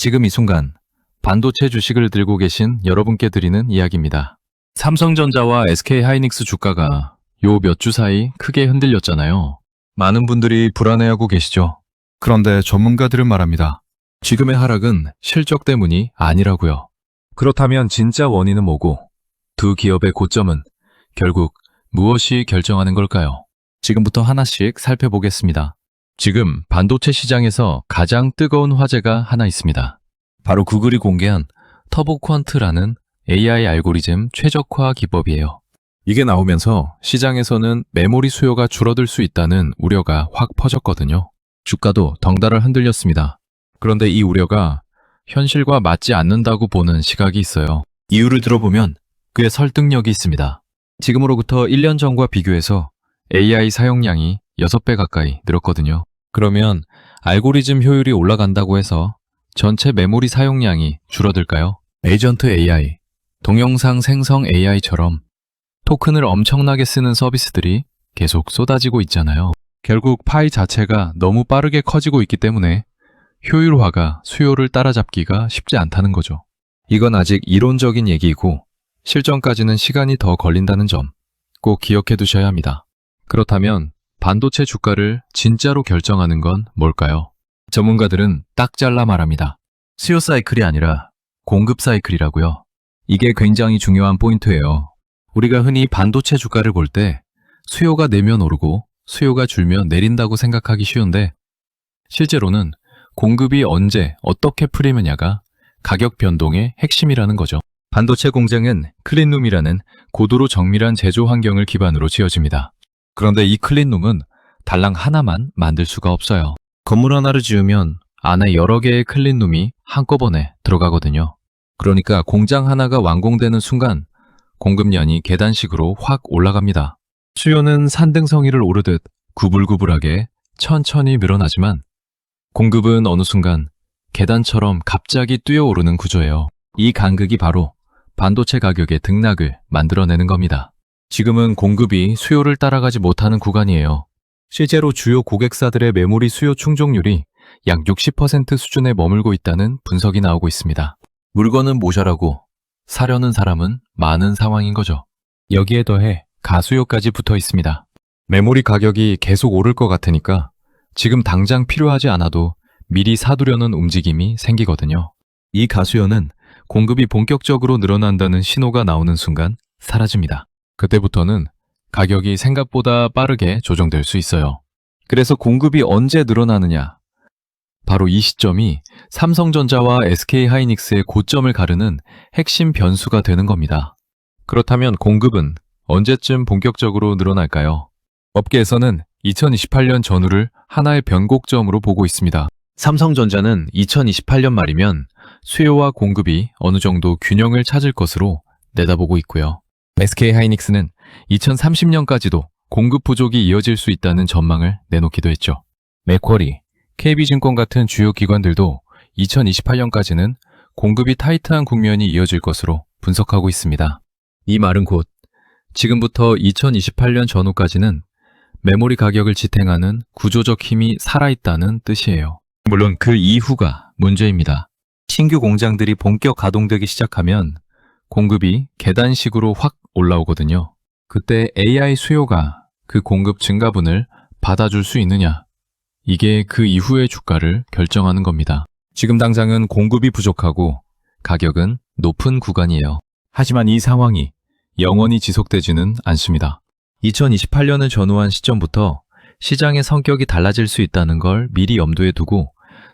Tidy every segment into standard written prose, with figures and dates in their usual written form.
지금 이 순간 반도체 주식을 들고 계신 여러분께 드리는 이야기입니다. 삼성전자와 SK하이닉스 주가가 요 몇 주 사이 크게 흔들렸잖아요. 많은 분들이 불안해하고 계시죠. 그런데 전문가들은 말합니다. 지금의 하락은 실적 때문이 아니라고요. 그렇다면 진짜 원인은 뭐고 두 기업의 고점은 결국 무엇이 결정하는 걸까요? 지금부터 하나씩 살펴보겠습니다. 지금 반도체 시장에서 가장 뜨거운 화제가 하나 있습니다. 바로 구글이 공개한 터보퀀트라는 AI 알고리즘 최적화 기법이에요. 이게 나오면서 시장에서는 메모리 수요가 줄어들 수 있다는 우려가 확 퍼졌거든요. 주가도 덩달아 흔들렸습니다. 그런데 이 우려가 현실과 맞지 않는다고 보는 시각이 있어요. 이유를 들어보면 꽤 설득력이 있습니다. 지금으로부터 1년 전과 비교해서 AI 사용량이 6배 가까이 늘었거든요. 그러면 알고리즘 효율이 올라간다고 해서 전체 메모리 사용량이 줄어들까요? 에이전트 AI, 동영상 생성 AI처럼 토큰을 엄청나게 쓰는 서비스들이 계속 쏟아지고 있잖아요. 결국 파이 자체가 너무 빠르게 커지고 있기 때문에 효율화가 수요를 따라잡기가 쉽지 않다는 거죠. 이건 아직 이론적인 얘기이고 실전까지는 시간이 더 걸린다는 점 꼭 기억해 두셔야 합니다. 그렇다면 반도체 주가를 진짜로 결정하는 건 뭘까요? 전문가들은 딱 잘라 말합니다. 수요 사이클이 아니라 공급 사이클이라고요. 이게 굉장히 중요한 포인트예요. 우리가 흔히 반도체 주가를 볼 때 수요가 늘면 오르고 수요가 줄면 내린다고 생각하기 쉬운데 실제로는 공급이 언제 어떻게 풀리느냐가 가격 변동의 핵심이라는 거죠. 반도체 공장은 클린룸이라는 고도로 정밀한 제조 환경을 기반으로 지어집니다. 그런데 이 클린룸은 달랑 하나만 만들 수가 없어요. 건물 하나를 지으면 안에 여러 개의 클린룸이 한꺼번에 들어가거든요. 그러니까 공장 하나가 완공되는 순간 공급량이 계단식으로 확 올라갑니다. 수요는 산등성이를 오르듯 구불구불하게 천천히 늘어나지만 공급은 어느 순간 계단처럼 갑자기 뛰어오르는 구조예요. 이 간극이 바로 반도체 가격의 등락을 만들어내는 겁니다. 지금은 공급이 수요를 따라가지 못하는 구간이에요. 실제로 주요 고객사들의 메모리 수요 충족률이 약 60% 수준에 머물고 있다는 분석이 나오고 있습니다. 물건은 모자라고 사려는 사람은 많은 상황인 거죠. 여기에 더해 가수요까지 붙어 있습니다. 메모리 가격이 계속 오를 것 같으니까 지금 당장 필요하지 않아도 미리 사두려는 움직임이 생기거든요. 이 가수요는 공급이 본격적으로 늘어난다는 신호가 나오는 순간 사라집니다. 그때부터는 가격이 생각보다 빠르게 조정될 수 있어요. 그래서 공급이 언제 늘어나느냐? 바로 이 시점이 삼성전자와 SK하이닉스의 고점을 가르는 핵심 변수가 되는 겁니다. 그렇다면 공급은 언제쯤 본격적으로 늘어날까요? 업계에서는 2028년 전후를 하나의 변곡점으로 보고 있습니다. 삼성전자는 2028년 말이면 수요와 공급이 어느 정도 균형을 찾을 것으로 내다보고 있고요. SK하이닉스는 2030년까지도 공급 부족이 이어질 수 있다는 전망을 내놓기도 했죠. 맥쿼리, KB증권 같은 주요 기관들도 2028년까지는 공급이 타이트한 국면이 이어질 것으로 분석하고 있습니다. 이 말은 곧 지금부터 2028년 전후까지는 메모리 가격을 지탱하는 구조적 힘이 살아있다는 뜻이에요. 물론 그 이후가 문제입니다. 신규 공장들이 본격 가동되기 시작하면 공급이 계단식으로 확 올라오거든요. 그때 AI 수요가 그 공급 증가분을 받아줄 수 있느냐? 이게 그 이후의 주가를 결정하는 겁니다. 지금 당장은 공급이 부족하고 가격은 높은 구간이에요. 하지만 이 상황이 영원히 지속되지는 않습니다. 2028년을 전후한 시점부터 시장의 성격이 달라질 수 있다는 걸 미리 염두에 두고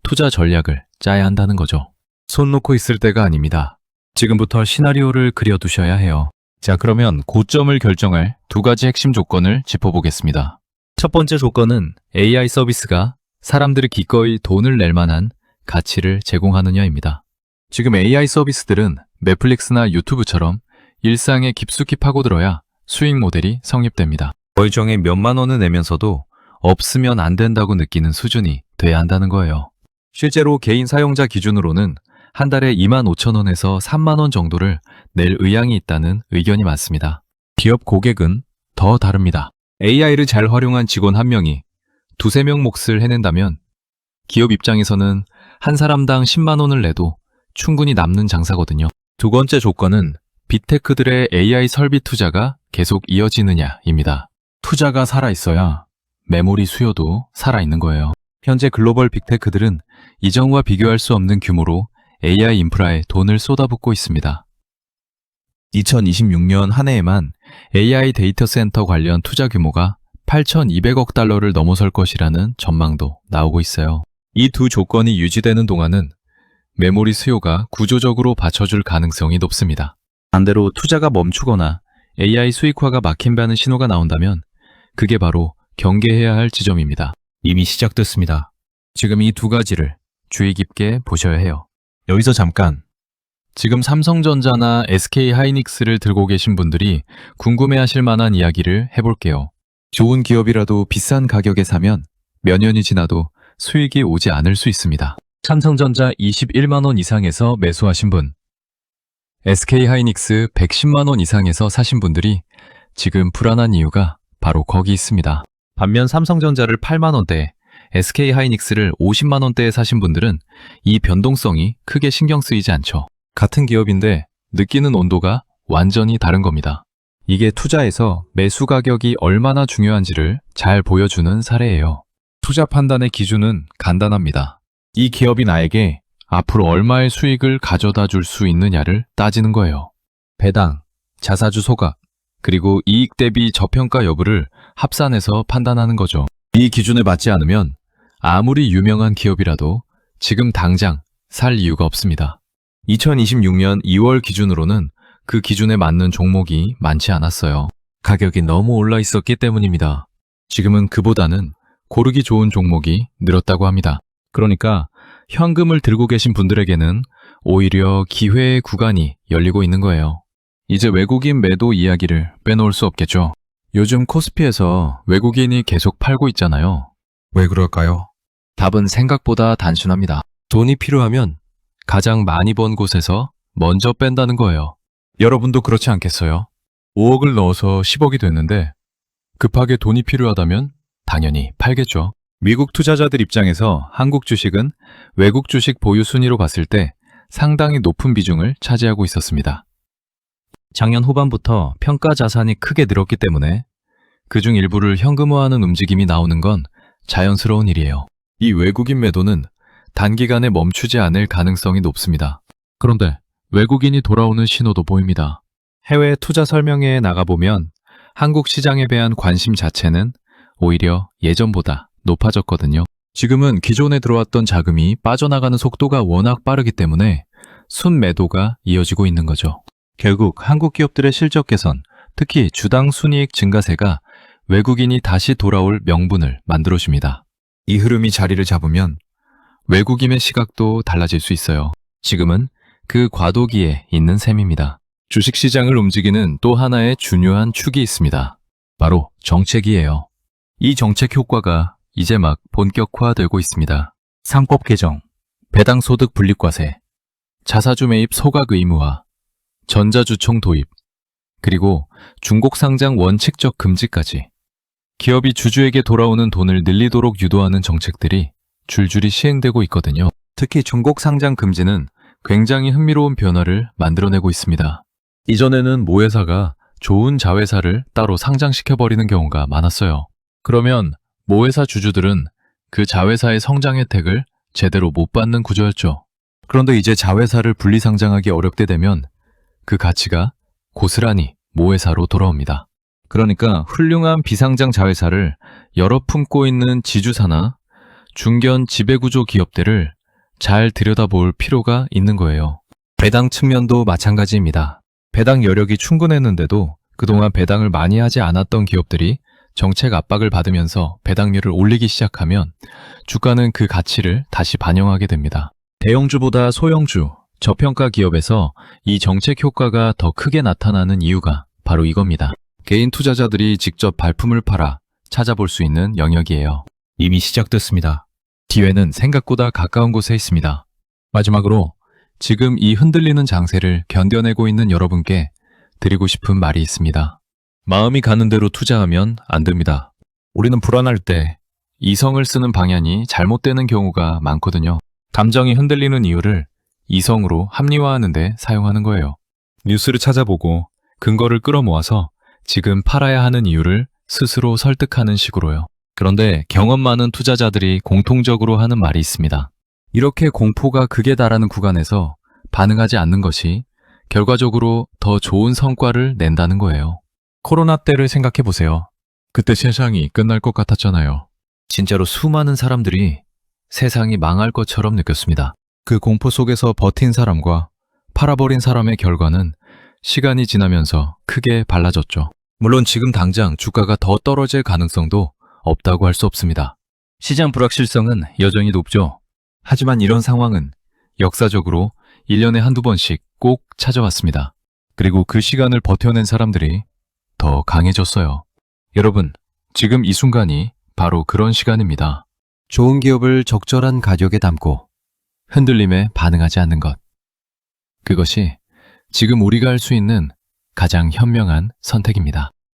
투자 전략을 짜야 한다는 거죠. 손 놓고 있을 때가 아닙니다. 지금부터 시나리오를 그려두셔야 해요. 자, 그러면 고점을 결정할 두 가지 핵심 조건을 짚어보겠습니다. 첫 번째 조건은 AI 서비스가 사람들이 기꺼이 돈을 낼 만한 가치를 제공하느냐입니다. 지금 AI 서비스들은 넷플릭스나 유튜브처럼 일상에 깊숙이 파고들어야 수익 모델이 성립됩니다. 월정에 몇만 원을 내면서도 없으면 안 된다고 느끼는 수준이 돼야 한다는 거예요. 실제로 개인 사용자 기준으로는 한 달에 25,000원에서 3만 원 정도를 낼 의향이 있다는 의견이 많습니다. 기업 고객은 더 다릅니다. AI를 잘 활용한 직원 한 명이 두세 명 몫을 해낸다면 기업 입장에서는 한 사람당 10만 원을 내도 충분히 남는 장사거든요. 두 번째 조건은 빅테크들의 AI 설비 투자가 계속 이어지느냐입니다. 투자가 살아있어야 메모리 수요도 살아있는 거예요. 현재 글로벌 빅테크들은 이전과 비교할 수 없는 규모로 AI 인프라에 돈을 쏟아붓고 있습니다. 2026년 한 해에만 AI 데이터 센터 관련 투자 규모가 8,200억 달러를 넘어설 것이라는 전망도 나오고 있어요. 이 두 조건이 유지되는 동안은 메모리 수요가 구조적으로 받쳐줄 가능성이 높습니다. 반대로 투자가 멈추거나 AI 수익화가 막힌다는 신호가 나온다면 그게 바로 경계해야 할 지점입니다. 이미 시작됐습니다. 지금 이 두 가지를 주의 깊게 보셔야 해요. 여기서 잠깐, 지금 삼성전자나 SK하이닉스를 들고 계신 분들이 궁금해하실 만한 이야기를 해볼게요. 좋은 기업이라도 비싼 가격에 사면 몇 년이 지나도 수익이 오지 않을 수 있습니다. 삼성전자 21만 원 이상에서 매수하신 분, SK하이닉스 110만 원 이상에서 사신 분들이 지금 불안한 이유가 바로 거기 있습니다. 반면 삼성전자를 8만 원대에 SK하이닉스를 50만 원대에 사신 분들은 이 변동성이 크게 신경 쓰이지 않죠. 같은 기업인데 느끼는 온도가 완전히 다른 겁니다. 이게 투자에서 매수 가격이 얼마나 중요한지를 잘 보여주는 사례예요. 투자 판단의 기준은 간단합니다. 이 기업이 나에게 앞으로 얼마의 수익을 가져다 줄 수 있느냐를 따지는 거예요. 배당, 자사주 소각, 그리고 이익 대비 저평가 여부를 합산해서 판단하는 거죠. 이 기준에 맞지 않으면 아무리 유명한 기업이라도 지금 당장 살 이유가 없습니다. 2026년 2월 기준으로는 그 기준에 맞는 종목이 많지 않았어요. 가격이 너무 올라 있었기 때문입니다. 지금은 그보다는 고르기 좋은 종목이 늘었다고 합니다. 그러니까 현금을 들고 계신 분들에게는 오히려 기회의 구간이 열리고 있는 거예요. 이제 외국인 매도 이야기를 빼놓을 수 없겠죠. 요즘 코스피에서 외국인이 계속 팔고 있잖아요. 왜 그럴까요? 답은 생각보다 단순합니다. 돈이 필요하면 가장 많이 번 곳에서 먼저 뺀다는 거예요. 여러분도 그렇지 않겠어요? 5억을 넣어서 10억이 됐는데 급하게 돈이 필요하다면 당연히 팔겠죠. 미국 투자자들 입장에서 한국 주식은 외국 주식 보유 순위로 봤을 때 상당히 높은 비중을 차지하고 있었습니다. 작년 후반부터 평가 자산이 크게 늘었기 때문에 그중 일부를 현금화하는 움직임이 나오는 건 자연스러운 일이에요. 이 외국인 매도는 단기간에 멈추지 않을 가능성이 높습니다. 그런데 외국인이 돌아오는 신호도 보입니다. 해외 투자 설명회에 나가보면 한국 시장에 대한 관심 자체는 오히려 예전보다 높아졌거든요. 지금은 기존에 들어왔던 자금이 빠져나가는 속도가 워낙 빠르기 때문에 순매도가 이어지고 있는 거죠. 결국 한국 기업들의 실적 개선, 특히 주당 순이익 증가세가 외국인이 다시 돌아올 명분을 만들어줍니다. 이 흐름이 자리를 잡으면 외국인의 시각도 달라질 수 있어요. 지금은 그 과도기에 있는 셈입니다. 주식시장을 움직이는 또 하나의 중요한 축이 있습니다. 바로 정책이에요. 이 정책 효과가 이제 막 본격화되고 있습니다. 상법 개정, 배당소득 분립과세, 자사주 매입 소각 의무화, 전자주총 도입, 그리고 중국 상장 원칙적 금지까지 기업이 주주에게 돌아오는 돈을 늘리도록 유도하는 정책들이 줄줄이 시행되고 있거든요. 특히 중국 상장 금지는 굉장히 흥미로운 변화를 만들어내고 있습니다. 이전에는 모회사가 좋은 자회사를 따로 상장시켜버리는 경우가 많았어요. 그러면 모회사 주주들은 그 자회사의 성장 혜택을 제대로 못 받는 구조였죠. 그런데 이제 자회사를 분리상장하기 어렵게 되면 그 가치가 고스란히 모회사로 돌아옵니다. 그러니까 훌륭한 비상장 자회사를 여러 품고 있는 지주사나 중견 지배구조 기업들을 잘 들여다볼 필요가 있는 거예요. 배당 측면도 마찬가지입니다. 배당 여력이 충분했는데도 그동안 배당을 많이 하지 않았던 기업들이 정책 압박을 받으면서 배당률을 올리기 시작하면 주가는 그 가치를 다시 반영하게 됩니다. 대형주보다 소형주, 저평가 기업에서 이 정책 효과가 더 크게 나타나는 이유가 바로 이겁니다. 개인 투자자들이 직접 발품을 팔아 찾아볼 수 있는 영역이에요. 이미 시작됐습니다. 기회는 생각보다 가까운 곳에 있습니다. 마지막으로 지금 이 흔들리는 장세를 견뎌내고 있는 여러분께 드리고 싶은 말이 있습니다. 마음이 가는 대로 투자하면 안 됩니다. 우리는 불안할 때 이성을 쓰는 방향이 잘못되는 경우가 많거든요. 감정이 흔들리는 이유를 이성으로 합리화하는 데 사용하는 거예요. 뉴스를 찾아보고 근거를 끌어모아서 지금 팔아야 하는 이유를 스스로 설득하는 식으로요. 그런데 경험 많은 투자자들이 공통적으로 하는 말이 있습니다. 이렇게 공포가 극에 달하는 구간에서 반응하지 않는 것이 결과적으로 더 좋은 성과를 낸다는 거예요. 코로나 때를 생각해 보세요. 그때 세상이 끝날 것 같았잖아요. 진짜로 수많은 사람들이 세상이 망할 것처럼 느꼈습니다. 그 공포 속에서 버틴 사람과 팔아버린 사람의 결과는 시간이 지나면서 크게 달라졌죠. 물론 지금 당장 주가가 더 떨어질 가능성도 없다고 할 수 없습니다. 시장 불확실성은 여전히 높죠. 하지만 이런 상황은 역사적으로 1년에 한두 번씩 꼭 찾아왔습니다. 그리고 그 시간을 버텨낸 사람들이 더 강해졌어요. 여러분, 지금 이 순간이 바로 그런 시간입니다. 좋은 기업을 적절한 가격에 담고 흔들림에 반응하지 않는 것. 그것이 지금 우리가 할 수 있는 가장 현명한 선택입니다.